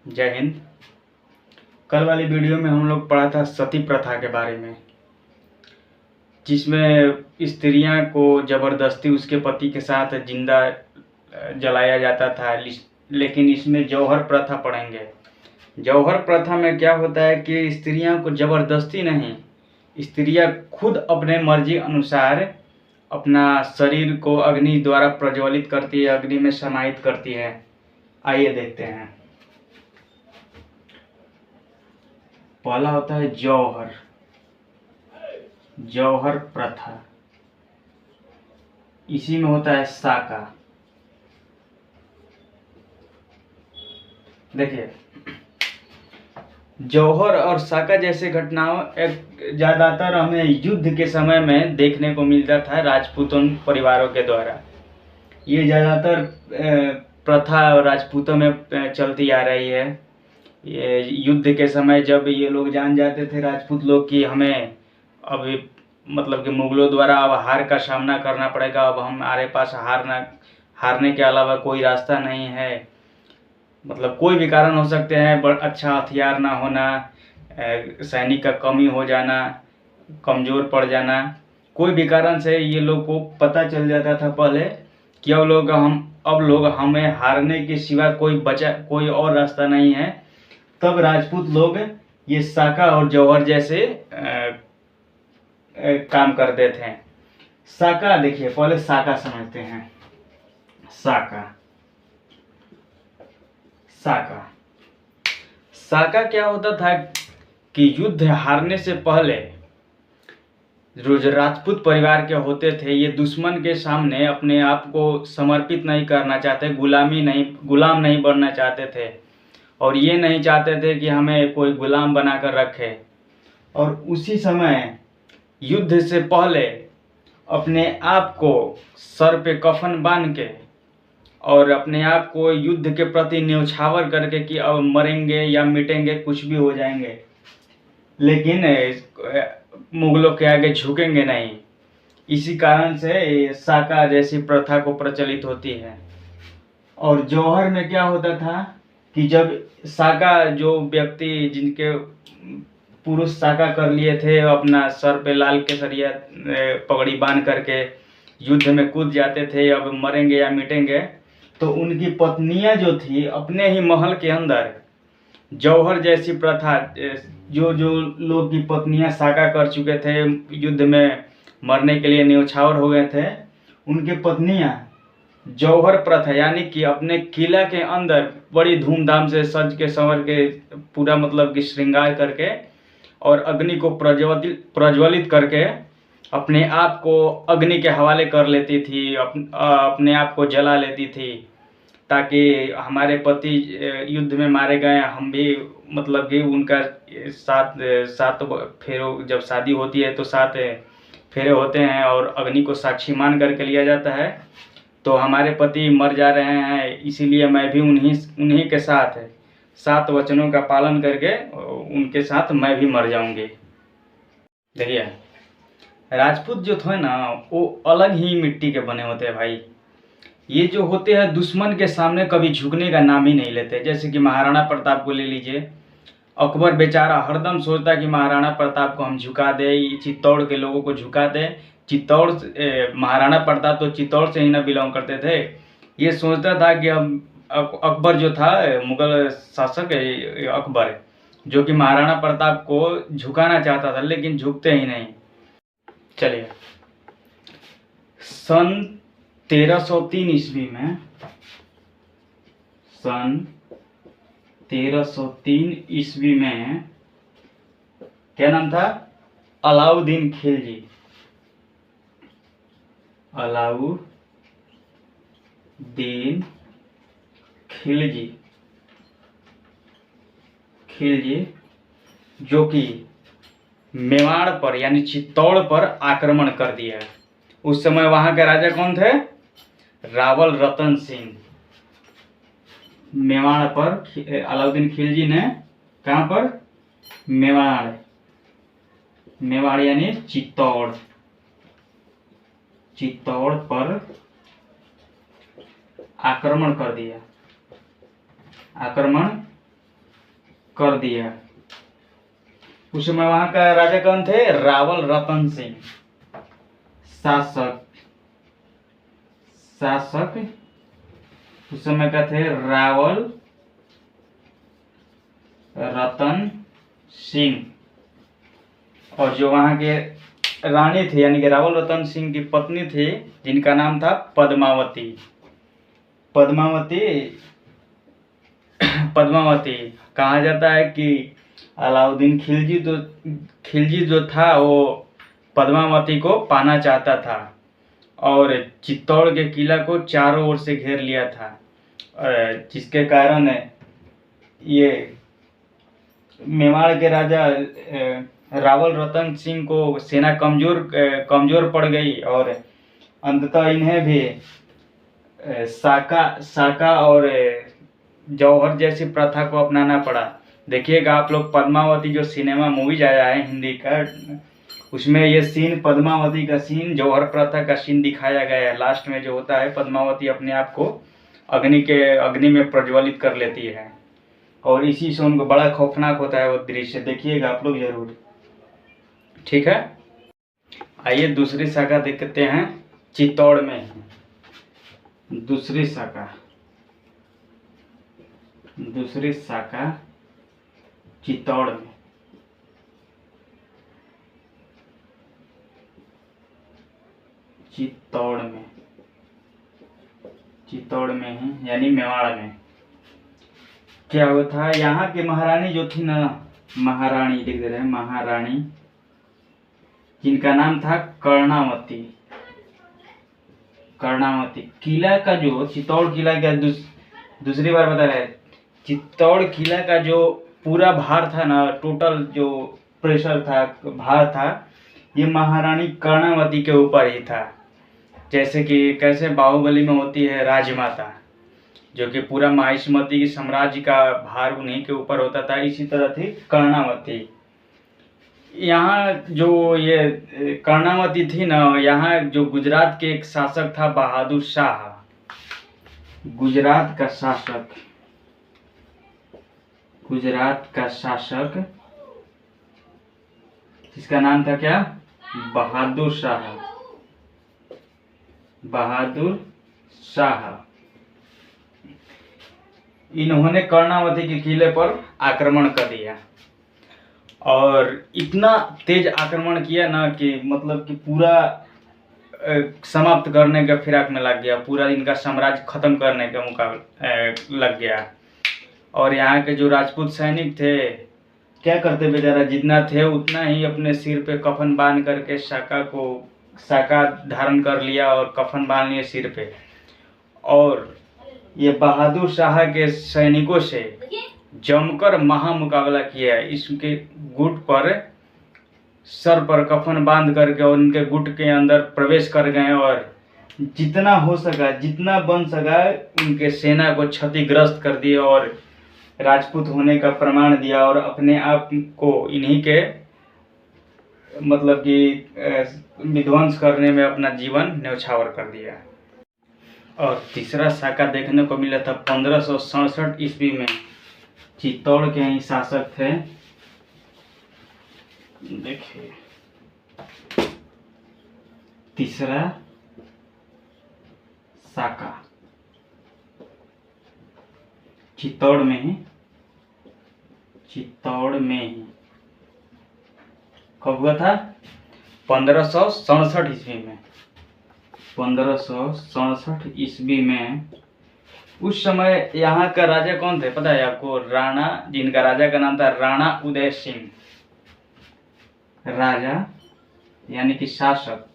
जय हिंद। कल वाली वीडियो में हम लोग पढ़ा था सती प्रथा के बारे में, जिसमें स्त्रियां को ज़बरदस्ती उसके पति के साथ जिंदा जलाया जाता था। लेकिन इसमें जौहर प्रथा पढ़ेंगे। जौहर प्रथा में क्या होता है कि स्त्रियां को ज़बरदस्ती नहीं, स्त्रियां खुद अपने मर्जी अनुसार अपना शरीर को अग्नि द्वारा प्रज्वलित करती है, अग्नि में समाहित करती है। आइए देखते हैं। पहला होता है जौहर। जौहर प्रथा, इसी में होता है साका। देखिए, जौहर और साका जैसे घटनाओं ज्यादातर हमें युद्ध के समय में देखने को मिलता था राजपूतों परिवारों के द्वारा। ये ज्यादातर प्रथा राजपूतों में चलती आ रही है। ये युद्ध के समय जब ये लोग जान जाते थे राजपूत लोग कि हमें अब मतलब कि मुगलों द्वारा अब हार का सामना करना पड़ेगा, अब हमारे पास हारने के अलावा कोई रास्ता नहीं है। मतलब कोई भी कारण हो सकते हैं, अच्छा हथियार ना होना, सैनिक का कमी हो जाना, कमज़ोर पड़ जाना, कोई भी कारण से ये लोग को पता चल जाता था पहले कि अब लोग हमें हारने के सिवा कोई और रास्ता नहीं है। तब राजपूत लोग ये साका और जौहर जैसे काम करते थे। साका देखिए, पहले साका समझते हैं। साका साका साका क्या होता था कि युद्ध हारने से पहले जो राजपूत परिवार के होते थे, ये दुश्मन के सामने अपने आप को समर्पित नहीं करना चाहते, गुलाम नहीं बनना चाहते थे, और ये नहीं चाहते थे कि हमें कोई गुलाम बनाकर रखे। और उसी समय युद्ध से पहले अपने आप को सर पे कफन बांध के और अपने आप को युद्ध के प्रति न्यौछावर करके कि अब मरेंगे या मिटेंगे, कुछ भी हो जाएंगे, लेकिन मुगलों के आगे झुकेंगे नहीं। इसी कारण से साका जैसी प्रथा को प्रचलित होती है। और जौहर में क्या होता था कि जब साका जो व्यक्ति जिनके पुरुष साका कर लिए थे, अपना सर पे लाल केसरिया पगड़ी बांध करके युद्ध में कूद जाते थे, अब मरेंगे या मिटेंगे, तो उनकी पत्नियां जो थी अपने ही महल के अंदर जौहर जैसी प्रथा, जो लोग की पत्नियां साका कर चुके थे, युद्ध में मरने के लिए न्यौछावर हो गए थे, उनकी पत्नियां जौहर प्रथा यानी कि अपने किला के अंदर बड़ी धूमधाम से सज के संवर के पूरा मतलब कि श्रृंगार करके और अग्नि को प्रज्वलित करके अपने आप को अग्नि के हवाले कर लेती थी, अपने आप को जला लेती थी, ताकि हमारे पति युद्ध में मारे गए, हम भी मतलब कि उनका सात फेरों, जब शादी होती है तो 7 फेरे होते हैं और अग्नि को साक्षी मान करके लिया जाता है, तो हमारे पति मर जा रहे हैं, इसीलिए मैं भी उन्हीं के साथ 7 वचनों का पालन करके उनके साथ मैं भी मर जाऊंगी। देखिए, राजपूत जो थे ना, वो अलग ही मिट्टी के बने होते हैं भाई। ये जो होते हैं दुश्मन के सामने कभी झुकने का नाम ही नहीं लेते। जैसे कि महाराणा प्रताप को ले लीजिए, अकबर बेचारा हरदम सोचता कि महाराणा प्रताप को हम झुका दे, चित्तौड़ के लोगों को झुका दे। महाराणा प्रताप तो चित्तौड़ से ही ना बिलोंग करते थे। ये सोचता था कि हम अकबर जो था, मुगल शासक अकबर, जो कि महाराणा प्रताप को झुकाना चाहता था, लेकिन झुकते ही नहीं। चलिए, सन 1303 ईस्वी में, सन 1303 ईस्वी में क्या नाम था? अलाउद्दीन खिलजी। अलाउद्दीन खिलजी जो कि मेवाड़ पर यानी चित्तौड़ पर आक्रमण कर दिया। उस समय वहां के राजा कौन थे? रावल रतन सिंह। मेवाड़ पर अलाउद्दीन खिलजी ने, कहां पर? मेवाड़ यानी चित्तौड़ पर आक्रमण कर दिया। आक्रमण कर दिया। उस समय वहां का राजा कौन थे? रावल रतन सिंह। शासक शासक उस समय का थे रावल रतन सिंह। और जो वहां के रानी थी यानी कि रावल रतन सिंह की पत्नी थी, जिनका नाम था पद्मावती। पद्मावती पद्मावती कहा जाता है कि अलाउद्दीन खिलजी जो था वो पद्मावती को पाना चाहता था और चित्तौड़ के किला को चारों ओर से घेर लिया था, जिसके कारण ये मेवाड़ के राजा रावल रतन सिंह को सेना कमजोर पड़ गई और अंततः इन्हें भी साका और जौहर जैसी प्रथा को अपनाना पड़ा। देखिएगा आप लोग, पद्मावती जो सिनेमा मूवीज आया है हिंदी का, उसमें ये सीन, पद्मावती का सीन, जौहर प्रथा का सीन दिखाया गया है। लास्ट में जो होता है, पद्मावती अपने आप को अग्नि में प्रज्वलित कर लेती है और इसी से उनको बड़ा खौफनाक होता है वो दृश्य। देखिएगा आप लोग जरूर, ठीक है। आइए दूसरी शाखा देखते हैं चित्तौड़ में। दूसरी शाखा चित्तौड़ में। चित्तौड़ में है यानी मेवाड़ में। क्या हुआ था, यहाँ की महारानी जो थी ना, महारानी लिख दे रहे हैं, महारानी, जिनका नाम था कर्णावती। किला का जो चित्तौड़ किला का दूसरी बार बता रहे हैं, चित्तौड़ किला का जो पूरा भार था ना, टोटल जो प्रेशर था, भार था, ये महारानी कर्णावती के ऊपर ही था। जैसे कि कैसे बाहुबली में होती है राजमाता, जो कि पूरा माहिष्मती की साम्राज्य का भार उन्हीं के ऊपर होता था, इसी तरह थी कर्णावती। यहाँ जो ये कर्णावती थी ना, यहाँ जो गुजरात के एक शासक था बहादुर शाह, गुजरात का शासक जिसका नाम था क्या? बहादुर शाह। इन्होंने कर्णावती के किले पर आक्रमण कर दिया और इतना तेज आक्रमण किया ना कि मतलब कि पूरा समाप्त करने के फिराक में लग गया, पूरा इनका साम्राज्य खत्म करने का मुकाबला लग गया। और यहाँ के जो राजपूत सैनिक थे, क्या करते बेचारा, जितना थे उतना ही अपने सिर पे कफन बांध करके साका धारण कर लिया और कफन बांध लिए सिर पे। और ये बहादुर शाह के सैनिकों से जमकर महामुकाबला किया। इसके गुट पर, सर पर कफन बांध करके और उनके गुट के अंदर प्रवेश कर गए और जितना हो सका, जितना बन सका, उनके सेना को क्षतिग्रस्त कर दिए और राजपूत होने का प्रमाण दिया और अपने आप को इन्हीं के मतलब कि विध्वंस करने में अपना जीवन न्यौछावर कर दिया। और तीसरा शाखा देखने को मिला था 1567 ईस्वी में। चित्तौड़ के ही शासक थे, देखिए, तीसरा शाखा चित्तौड़ में ही कब हुआ था? 1567 ईस्वी में। 1567 ईस्वी में उस समय यहाँ का राजा कौन थे पता है आपको? राणा, जिनका राजा का नाम था राणा उदय सिंह। राजा यानी कि शासक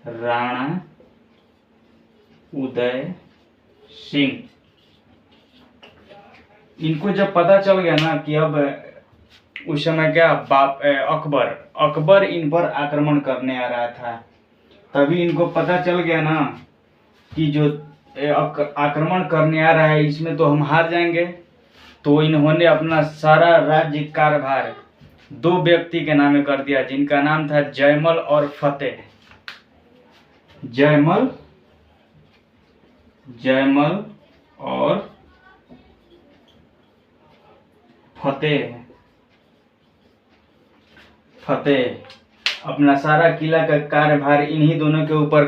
राणा उदय सिंह। इनको जब पता चल गया ना कि अब उस समय क्या अकबर इन पर आक्रमण करने आ रहा था, तभी इनको पता चल गया ना कि जो आक्रमण करने आ रहा है इसमें तो हम हार जाएंगे। तो इन्होंने अपना सारा राज्य कारभार 2 व्यक्ति के नामे कर दिया, जिनका नाम था जयमल और फतेह। जयमल और फतेह अपना सारा किला का कार्यभार इन्हीं दोनों के ऊपर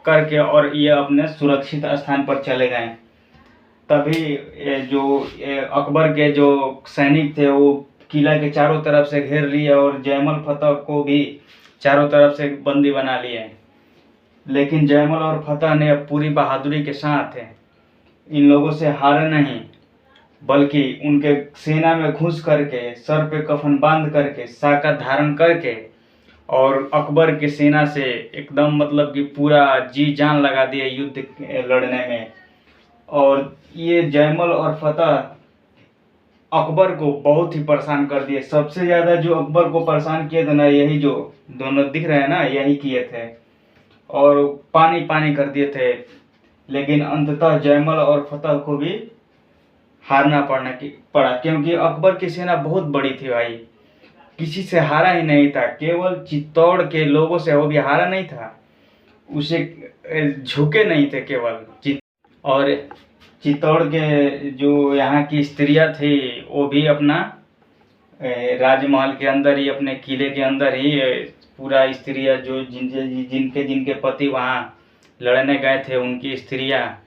करके और ये अपने सुरक्षित स्थान पर चले गए। तभी अकबर के जो सैनिक थे वो किला के चारों तरफ से घेर लिए और जयमल फतेह को भी चारों तरफ से बंदी बना लिए। लेकिन जयमल और फतेह ने पूरी बहादुरी के साथ इन लोगों से हारे नहीं, बल्कि उनके सेना में घुस करके सर पे कफन बांध करके साका धारण करके और अकबर की सेना से एकदम मतलब कि पूरा जी जान लगा दिए युद्ध लड़ने में। और ये जयमल और फतेह अकबर को बहुत ही परेशान कर दिए। सबसे ज़्यादा जो अकबर को परेशान किए थे ना, यही जो दोनों दिख रहे हैं ना, यही किए थे और पानी पानी कर दिए थे। लेकिन अंततः जयमल और फतेह को भी हारना पड़ा, क्योंकि अकबर की सेना बहुत बड़ी थी भाई, किसी से हारा ही नहीं था। केवल चित्तौड़ के लोगों से वो भी हारा नहीं था, उसे झुके नहीं थे केवल। और चित्तौड़ के जो यहाँ की स्त्रियाँ थी वो भी अपना राजमहल के अंदर ही, अपने किले के अंदर ही पूरा स्त्रियाँ जो जिनके पति वहाँ लड़ने गए थे, उनकी स्त्रियाँ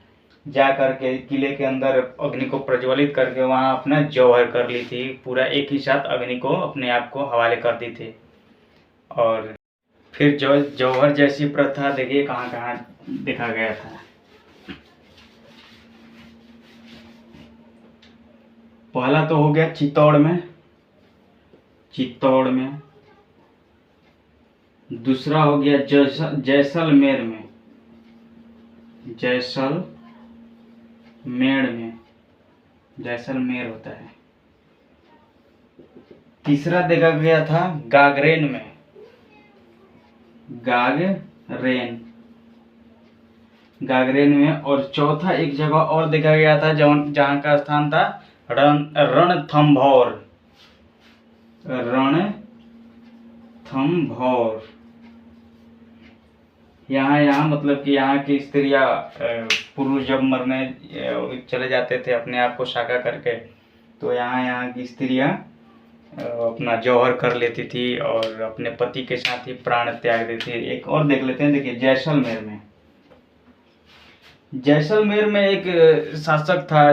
जा करके किले के अंदर अग्नि को प्रज्वलित करके वहाँ अपना जौहर कर ली थी। पूरा एक ही साथ अग्नि को अपने आप को हवाले कर दी थी। और फिर जौहर जैसी प्रथा देखिए कहाँ कहाँ देखा गया था। पहला तो हो गया चित्तौड़ में, दूसरा हो गया जैसलमेर में, जैसलमेर होता है। तीसरा देखा गया था गागरेन में, और चौथा एक जगह और देखा गया था जहाँ का स्थान था रणथंभौर। यहाँ मतलब कि यहाँ की स्त्रियाँ पुरुष जब मरने चले जाते थे अपने आप को साका करके, तो यहाँ की स्त्रियाँ अपना जौहर कर लेती थी और अपने पति के साथ ही प्राण त्याग देती थी। एक और देख लेते हैं, देखिए जैसलमेर में एक शासक था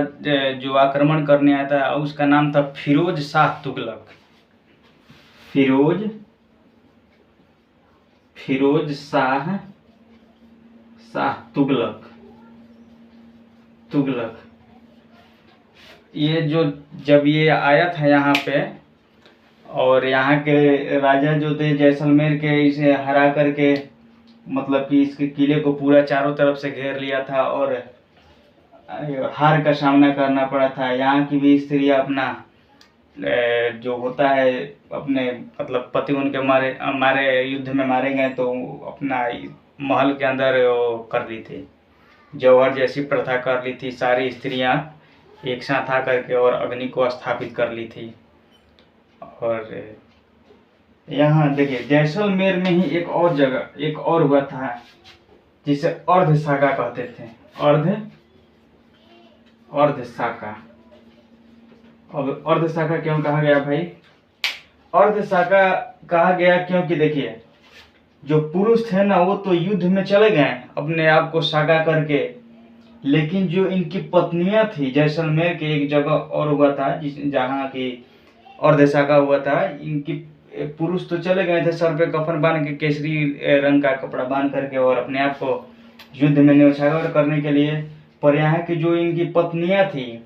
जो आक्रमण करने आया था, उसका नाम था फिरोज शाह तुगलक। फिरोज शाह तुगलक। ये जब ये आया था यहाँ पे, और यहाँ के राजा जो थे जैसलमेर के, इसे हरा करके मतलब कि इसके किले को पूरा चारों तरफ से घेर लिया था और हार का सामना करना पड़ा था। यहाँ की भी स्त्रियाँ अपना जो होता है अपने मतलब पति उनके मारे युद्ध में मारे गए, तो अपना महल के अंदर वो कर ली थी, जौहर जैसी प्रथा कर ली थी। सारी स्त्रियाँ एक साथ आकर के और अग्नि को स्थापित कर ली थी। और यहाँ देखिए जैसलमेर में ही एक और हुआ था जिसे अर्धशाका कहते थे। अर्धशाका। अब अर्धशाका क्यों कहा गया भाई? अर्धशाका कहा गया क्योंकि देखिए जो पुरुष थे ना, वो तो युद्ध में चले गए अपने आप को साका करके, लेकिन जो इनकी पत्नियां थी, जैसलमेर के एक जगह और हुआ था जहाँ की अर्धशाका हुआ था, इनकी पुरुष तो चले गए थे सर पे कफन बांध के, केसरी रंग का कपड़ा बांध करके और अपने आप को युद्ध में न्यौछावर करने के लिए, पर यहाँ की जो इनकी पत्नियां थी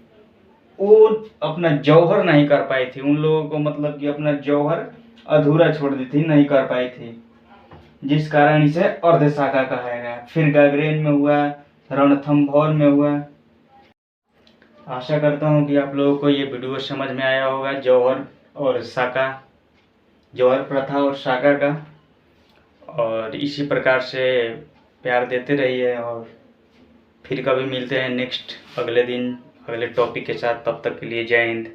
वो अपना जौहर नहीं कर पाई थी। उन लोगों को मतलब कि अपना जौहर अधूरा छोड़ दी थी, नहीं कर पाई थी, जिस कारण इसे अर्धशाका कहा गया। फिर गागरेन में हुआ, रणथंभौर में हुआ। आशा करता हूँ कि आप लोगों को ये वीडियो समझ में आया होगा, जौहर प्रथा और साका का। और इसी प्रकार से प्यार देते रहिए और फिर कभी मिलते हैं नेक्स्ट अगले दिन अगले टॉपिक के साथ। तब तक के लिए जय हिंद।